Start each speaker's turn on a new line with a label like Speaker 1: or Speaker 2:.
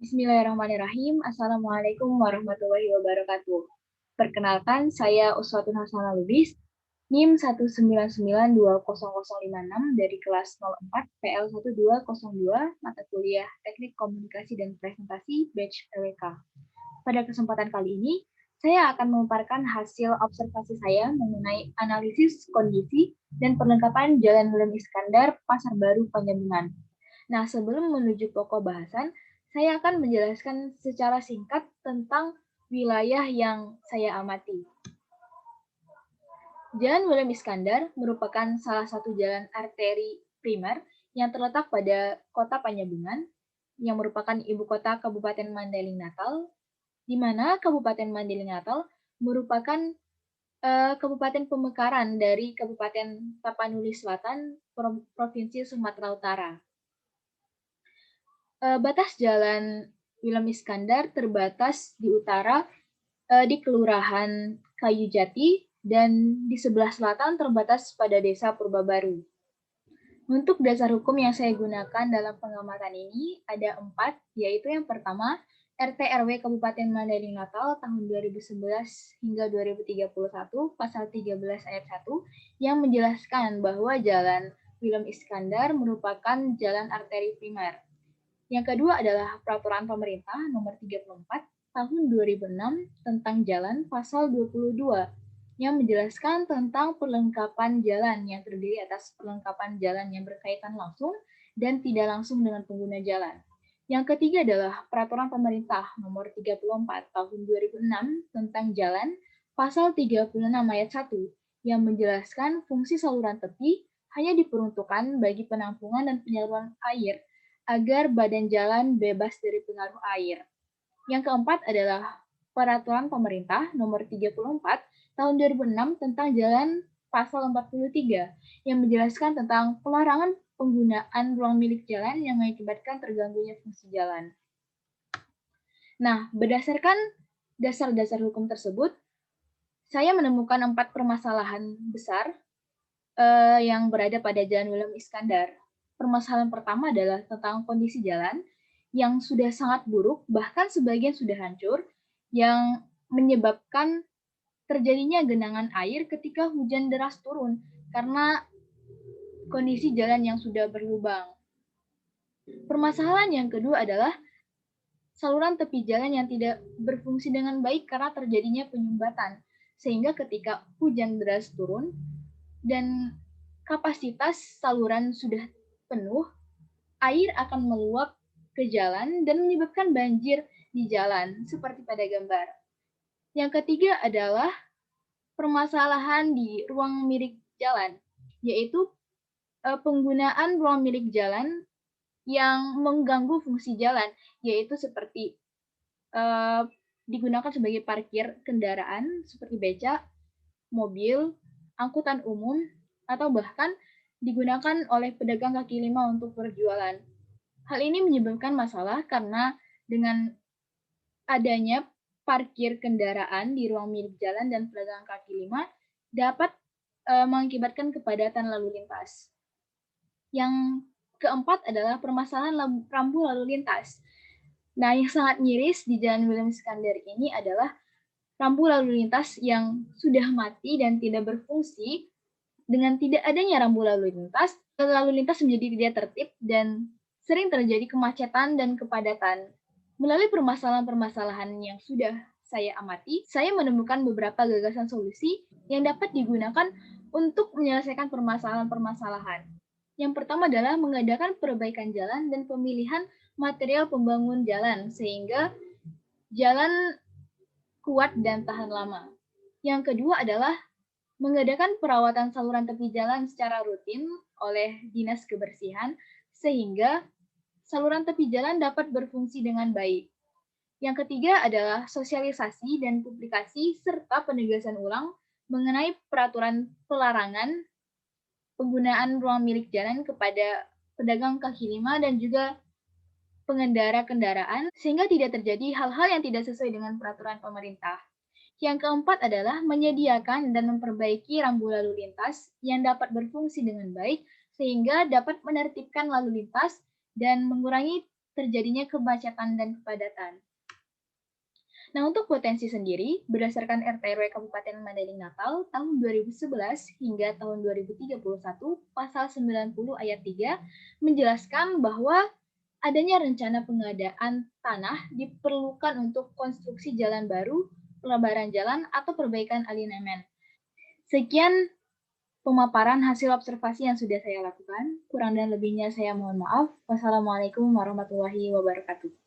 Speaker 1: Bismillahirrahmanirrahim. Assalamualaikum warahmatullahi wabarakatuh. Perkenalkan, saya Uswatun Hasanah Lubis, NIM 1992056 dari kelas 04 PL 1202 mata kuliah Teknik Komunikasi dan Presentasi Batch PWK. Pada kesempatan kali ini, saya akan memaparkan hasil observasi saya mengenai analisis kondisi dan perlengkapan Jalan William Iskandar, Pasar Baru, Panjambungan. Nah, sebelum menuju pokok bahasan, saya akan menjelaskan secara singkat tentang wilayah yang saya amati. Jalan William Iskandar merupakan salah satu jalan arteri primer yang terletak pada Kota Panjambungan, yang merupakan ibu kota Kabupaten Mandailing Natal, di mana Kabupaten Mandailing Natal merupakan kabupaten pemekaran dari Kabupaten Tapanuli Selatan, Provinsi Sumatera Utara. Batas jalan William Iskandar terbatas di utara di Kelurahan Kayu Jati dan di sebelah selatan terbatas pada Desa Purbabaru. Untuk dasar hukum yang saya gunakan dalam pengamatan ini ada 4, yaitu yang pertama RT RW Kabupaten Mandailing Natal tahun 2011 hingga 2031 pasal 13 ayat 1 yang menjelaskan bahwa Jalan William Iskandar merupakan jalan arteri primer. Yang kedua adalah Peraturan Pemerintah Nomor 34 Tahun 2006 tentang Jalan Pasal 22 yang menjelaskan tentang perlengkapan jalan yang terdiri atas perlengkapan jalan yang berkaitan langsung dan tidak langsung dengan pengguna jalan. Yang ketiga adalah Peraturan Pemerintah Nomor 34 Tahun 2006 tentang Jalan Pasal 36 ayat 1 yang menjelaskan fungsi saluran tepi hanya diperuntukkan bagi penampungan dan penyaluran air agar badan jalan bebas dari pengaruh air. Yang keempat adalah Peraturan Pemerintah Nomor 34 Tahun 2006 tentang Jalan Pasal 43 yang menjelaskan tentang pelarangan penggunaan ruang milik jalan yang mengakibatkan terganggunya fungsi jalan. Nah, berdasarkan dasar-dasar hukum tersebut, saya menemukan 4 permasalahan besar yang berada pada Jalan William Iskandar. Permasalahan pertama adalah tentang kondisi jalan yang sudah sangat buruk, bahkan sebagian sudah hancur, yang menyebabkan terjadinya genangan air ketika hujan deras turun karena kondisi jalan yang sudah berlubang. Permasalahan yang kedua adalah saluran tepi jalan yang tidak berfungsi dengan baik karena terjadinya penyumbatan, sehingga ketika hujan deras turun dan kapasitas saluran sudah penuh, air akan meluap ke jalan dan menyebabkan banjir di jalan, seperti pada gambar. Yang ketiga adalah permasalahan di ruang milik jalan, yaitu penggunaan ruang milik jalan yang mengganggu fungsi jalan, yaitu seperti digunakan sebagai parkir kendaraan seperti becak, mobil, angkutan umum, atau bahkan digunakan oleh pedagang kaki lima untuk berjualan. Hal ini menyebabkan masalah karena dengan adanya parkir kendaraan di ruang milik jalan dan pedagang kaki lima dapat mengakibatkan kepadatan lalu lintas. Yang keempat adalah permasalahan rambu lalu lintas. Nah, yang sangat miris di Jalan William Iskandar ini adalah rambu lalu lintas yang sudah mati dan tidak berfungsi. Dengan tidak adanya rambu lalu lintas menjadi tidak tertib dan sering terjadi kemacetan dan kepadatan. Melalui permasalahan-permasalahan yang sudah saya amati, saya menemukan beberapa gagasan solusi yang dapat digunakan untuk menyelesaikan permasalahan-permasalahan. Yang pertama adalah mengadakan perbaikan jalan dan pemilihan material pembangun jalan sehingga jalan kuat dan tahan lama. Yang kedua adalah mengadakan perawatan saluran tepi jalan secara rutin oleh Dinas Kebersihan sehingga saluran tepi jalan dapat berfungsi dengan baik. Yang ketiga adalah sosialisasi dan publikasi serta penegasan ulang mengenai peraturan pelarangan penggunaan ruang milik jalan kepada pedagang kaki lima dan juga pengendara kendaraan sehingga tidak terjadi hal-hal yang tidak sesuai dengan peraturan pemerintah. Yang keempat adalah menyediakan dan memperbaiki rambu lalu lintas yang dapat berfungsi dengan baik sehingga dapat menertibkan lalu lintas dan mengurangi terjadinya kemacetan dan kepadatan. Nah, untuk potensi sendiri, berdasarkan RT/RW Kabupaten Mandailing Natal tahun 2011 hingga tahun 2031, pasal 90 ayat 3 menjelaskan bahwa adanya rencana pengadaan tanah diperlukan untuk konstruksi jalan baru, pelebaran jalan, atau perbaikan alinemen. Sekian pemaparan hasil observasi yang sudah saya lakukan. Kurang dan lebihnya saya mohon maaf. Wassalamualaikum warahmatullahi wabarakatuh.